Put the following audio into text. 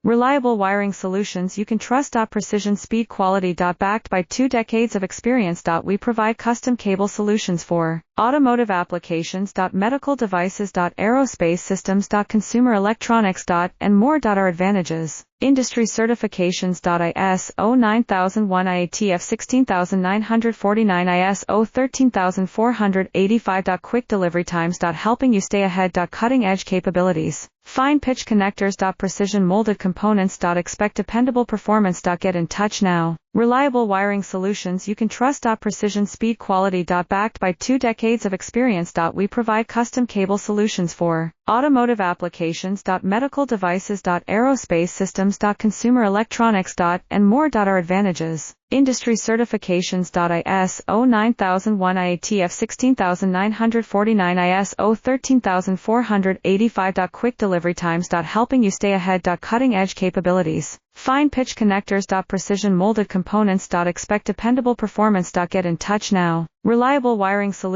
Reliable wiring solutions you can trust. Precision speed quality. Backed by 2 decades of experience. We provide custom cable solutions for automotive applications. Medical devices. Aerospace systems. Consumer electronics. And more. Our advantages. Industry certifications. ISO 9001 IATF 16949 ISO 13485. Quick delivery times. Helping you stay ahead. Cutting edge capabilities. Fine pitch connectors. Precision molded components. Expect dependable performance. Get in touch now. Reliable wiring solutions you can trust. Precision speed quality. Backed by 2 decades of experience. We provide custom cable solutions for automotive applications. Medical devices. Aerospace systems. Consumer electronics. And more. Our advantages. Industry certifications. ISO 9001 IATF 16949 ISO 13485. Quick delivery times. Helping you stay ahead. Cutting edge capabilities. Fine pitch connectors. Precision molded components. Expect dependable performance. Get in touch now. Reliable wiring solutions.